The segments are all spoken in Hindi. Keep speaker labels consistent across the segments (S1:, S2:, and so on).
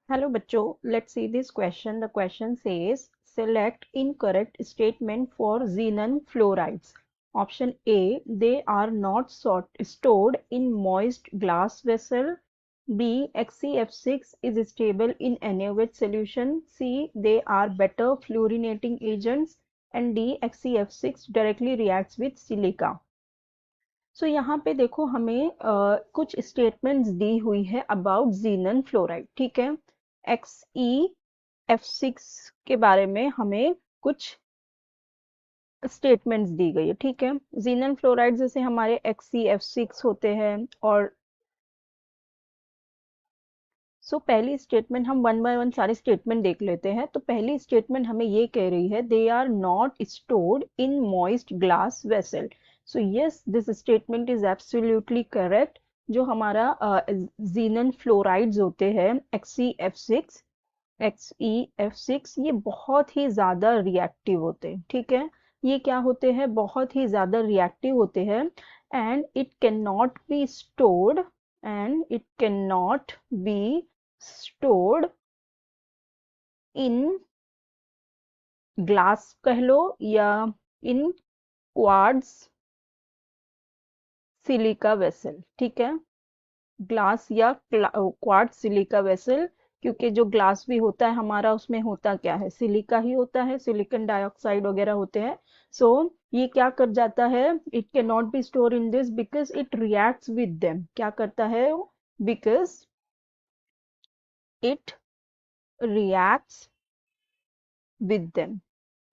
S1: Hello bachcho, let's see this question. The question says select incorrect statement for xenon fluorides. Option A, they are not stored in moist glass vessel. B, XCF6 is stable in NaOH solution. C, they are better fluorinating agents. And D, XCF6 directly reacts with silica. सो यहाँ पे देखो हमें कुछ स्टेटमेंट्स दी हुई है अबाउट जीनन फ्लोराइड। ठीक है, XeF6 के बारे में हमें कुछ स्टेटमेंट्स दी गई है। ठीक है, जीनन फ्लोराइड जैसे हमारे XeF6 होते हैं। और पहली स्टेटमेंट हम वन बाय वन सारे स्टेटमेंट देख लेते हैं। तो पहली स्टेटमेंट हमें ये कह रही है they are not stored in moist glass vessel. So yes, this statement is absolutely correct. जो हमारा जीनन फ्लोराइड्स होते हैं XeF6 ये बहुत ही ज्यादा रिएक्टिव होते हैं। ठीक है, ये क्या होते हैं, बहुत ही ज्यादा रिएक्टिव होते हैं। And it can not be stored and it can not be stored in glass कह लो या इन क्वार्ट्ज सिलिका वेसल। ठीक है, ग्लास या क्वार्ट्ज सिलिका वेसल, क्योंकि जो ग्लास भी होता है हमारा उसमें होता क्या है, सिलिका ही होता है, सिलिकॉन डाइऑक्साइड वगैरह होते हैं। सो ये क्या कर जाता है, it can not be store in this because it reacts with them. क्या करता है, because it reacts with them.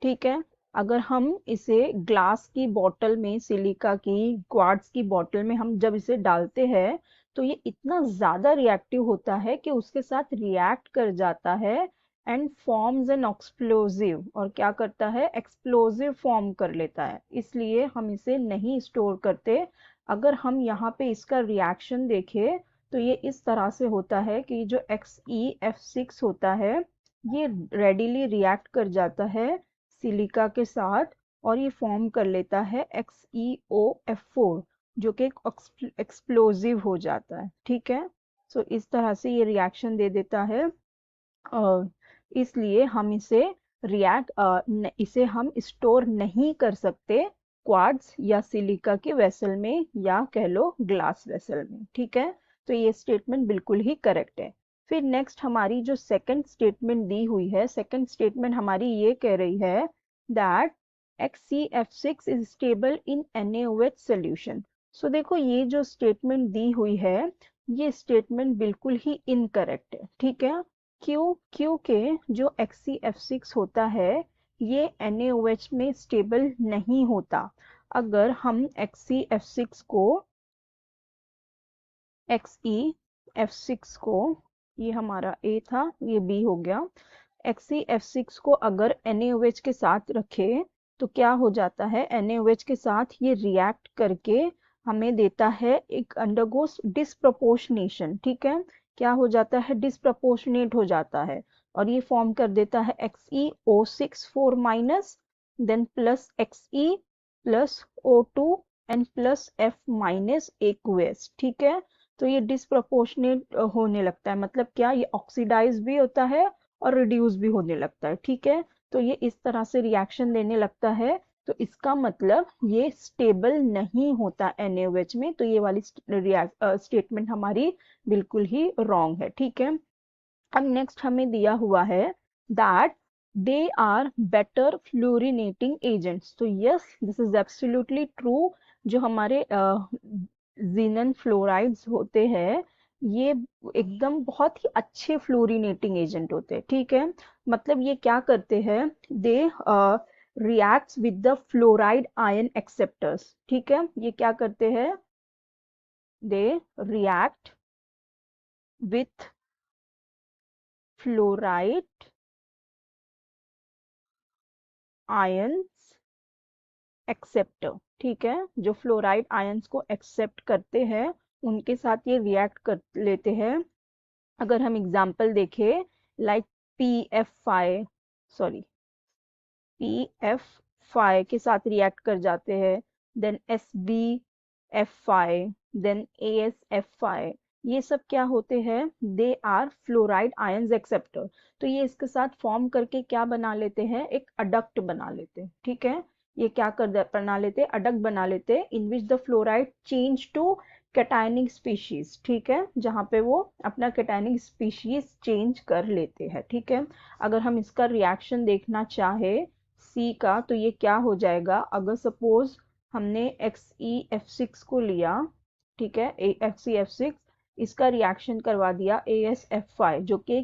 S1: ठीक है, अगर हम इसे ग्लास की बोतल में, सिलिका की क्वार्ट्ज की बोतल में हम जब इसे डालते हैं तो ये इतना ज्यादा रिएक्टिव होता है कि उसके साथ रिएक्ट कर जाता है एंड फॉर्म्स एन एक्सप्लोजिव। और क्या करता है, एक्सप्लोजिव फॉर्म कर लेता है, इसलिए हम इसे नहीं स्टोर करते। अगर हम यहाँ पे इसका रिएक्शन देखें तो ये इस तरह से होता है कि जो XeF6 होता है ये रेडिली रिएक्ट कर जाता है सिलिका के साथ और ये फॉर्म कर लेता है XeOF4 जो कि एक्सप्लोजिव हो जाता है। ठीक है, सो इस तरह से ये रिएक्शन दे देता है। इसलिए हम इसे हम स्टोर नहीं कर सकते क्वार्ट्ज या सिलिका के वेसल में या कह लो ग्लास वेसल में। ठीक है, तो ये स्टेटमेंट बिल्कुल ही करेक्ट है। फिर नेक्स्ट हमारी जो सेकंड स्टेटमेंट दी हुई है, सेकंड स्टेटमेंट हमारी ये कह रही है that XeF6 is stable in NaOH solution. So देखो ये जो स्टेटमेंट दी हुई है ये स्टेटमेंट बिल्कुल ही इनकरेक्ट है। ठीक है, क्यों, क्योंकि जो XeF6 होता है ये NaOH में स्टेबल नहीं होता। अगर हम XeF6 को ये हमारा A था, ये B हो गया। XeF6 को अगर NaOH के साथ रखे तो क्या हो जाता है, NaOH के साथ ये रिएक्ट करके हमें देता है एक अंडरगोस डिसप्रपोर्शनेशन। ठीक है, क्या हो जाता है, डिसप्रपोर्शनेट हो जाता है और ये फॉर्म कर देता है XeO6 4- then plus Xe plus O2 and plus F- aqueous। ठीक है, तो ये डिसप्रपोर्शनेट होने लगता है, मतलब क्या, ये ऑक्सीडाइज भी होता है और रिड्यूस भी होने लगता है। ठीक है, तो ये इस तरह से रिएक्शन देने लगता है, तो इसका मतलब ये स्टेबल नहीं होता NaOH में। तो ये वाली स्टेटमेंट हमारी बिल्कुल ही रॉन्ग है। ठीक है, अब नेक्स्ट हमें दिया हुआ है that they are better fluorinating agents. तो yes, this is absolutely true. जो हमारे जीनन फ्लोराइड्स होते हैं ये एकदम बहुत ही अच्छे फ्लोरिनेटिंग एजेंट होते हैं। ठीक है, मतलब ये क्या करते हैं, they reacts with the fluoride ion acceptors. ठीक है, ये क्या करते हैं, they react with fluoride ions acceptor. ठीक है, जो फ्लोराइड आयंस को एक्सेप्ट करते हैं उनके साथ ये रिएक्ट कर लेते हैं। अगर हम एग्जांपल देखें लाइक PF5 सॉरी PF5 के साथ रिएक्ट कर जाते हैं, देन SbF5, देन AsF5। ये सब क्या होते हैं, they are fluoride ions acceptor. तो ये इसके साथ फॉर्म करके क्या बना लेते हैं, एक अडक्ट बना लेते हैं, ठीक है। ये क्या बना लेते हैं, अडक्ट बना लेते हैं, in which the fluoride change to cationic species, ठीक है, जहाँ पे वो अपना कैटायनिक स्पीशीज चेंज कर लेते हैं, ठीक है। अगर हम इसका रिएक्शन देखना चाहे सी का, तो ये क्या हो जाएगा, अगर सपोज हमने XeF6 को लिया, ठीक है, FcF6, इसका रिएक्शन करवा दिया AsF5 जो कि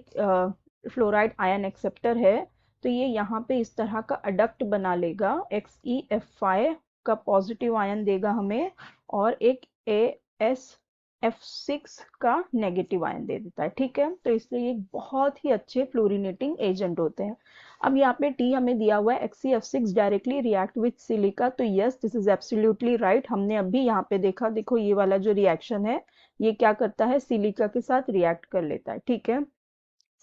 S1: फ्लोराइड आयन एक्सेप्टर है, तो ये यहाँ पे इस तरह का अडक्ट बना लेगा, XeF5 का पॉजिटिव आयन देगा हमें, और एक AsF6 का नेगेटिव आयन दे देता है, ठीक है। तो इसलिए ये बहुत ही अच्छे फ्लोरिनेटिंग एजेंट होते हैं। अब यहाँ पे टी हमें दिया हुआ है XeF6 directly react with silica, तो yes this is absolutely right. हमने अभी यहाँ पे देखा, देखो ये वाला जो रिएक्शन है ये क्या करता है, सिलिका के साथ रिएक्ट कर लेता है, ठीक है।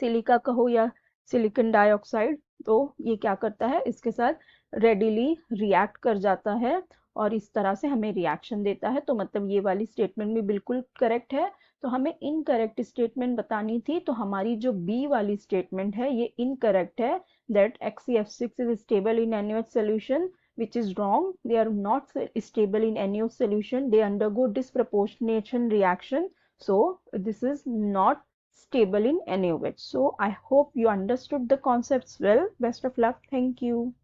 S1: सिलिका कहो या सिलिकॉन डाइऑक्साइड, तो ये क्या करता है, इसके साथ रेडिली रिएक्ट कर जाता है और इस तरह से हमें रिएक्शन देता है। तो मतलब ये वाली स्टेटमेंट भी बिल्कुल करेक्ट है। तो हमें इनकरेक्ट स्टेटमेंट बतानी थी, तो हमारी जो बी वाली स्टेटमेंट है ये इनकरेक्ट है, that XeF6 is stable in NaOH solution, which is wrong. They are not stable in NaOH solution. They undergo disproportionation reaction. So this is not stable in NaOH. So I hope you understood the concepts well. Best of luck. Thank you.